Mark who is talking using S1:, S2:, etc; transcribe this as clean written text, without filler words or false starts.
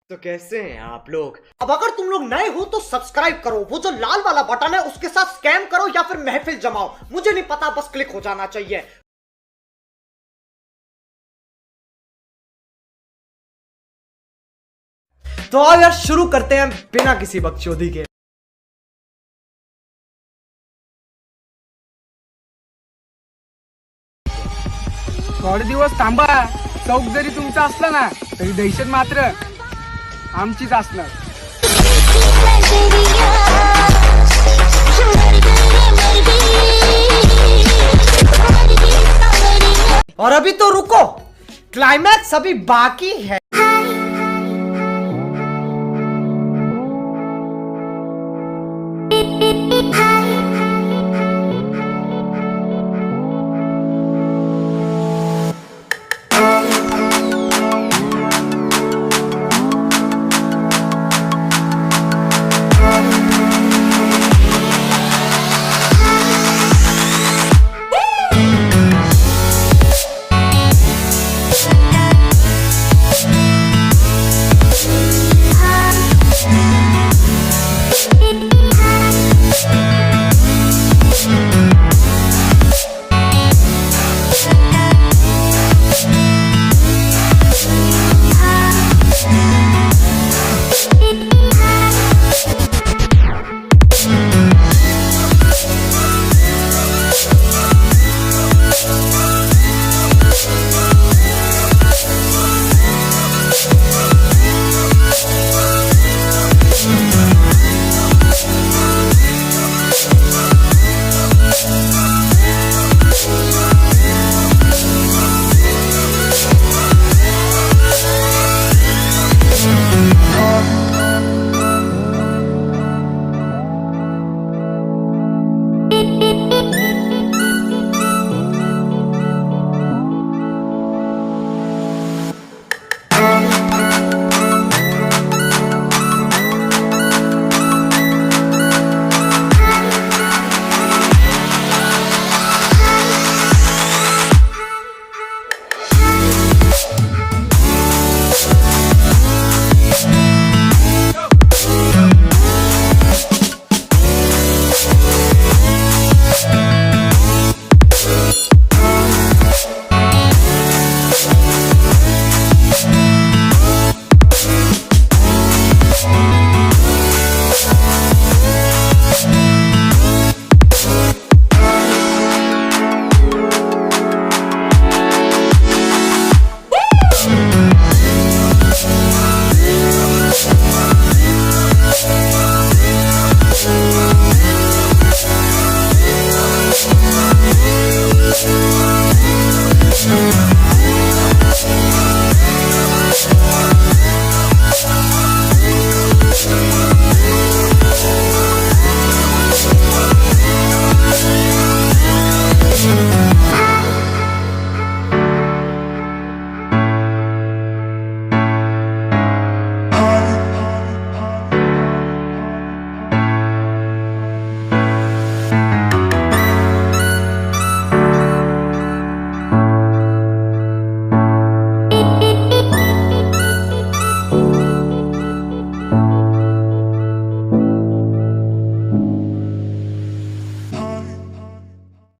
S1: तो कैसे हैं आप लोग? अब अगर तुम लोग नए हो तो सब्सक्राइब करो, वो जो लाल वाला बटन है उसके साथ स्कैम करो या फिर महफिल जमाओ, मुझे नहीं पता, बस क्लिक हो जाना चाहिए। तो आओ यार शुरू करते हैं बिना किसी बकचोदी के।
S2: थोडे दिवस थांबा, चौक जरी तुमचा असला ना तरी दहशत मात्र आमचीच असणार।
S1: और अभी तो रुको, क्लाइमैक्स अभी बाकी है।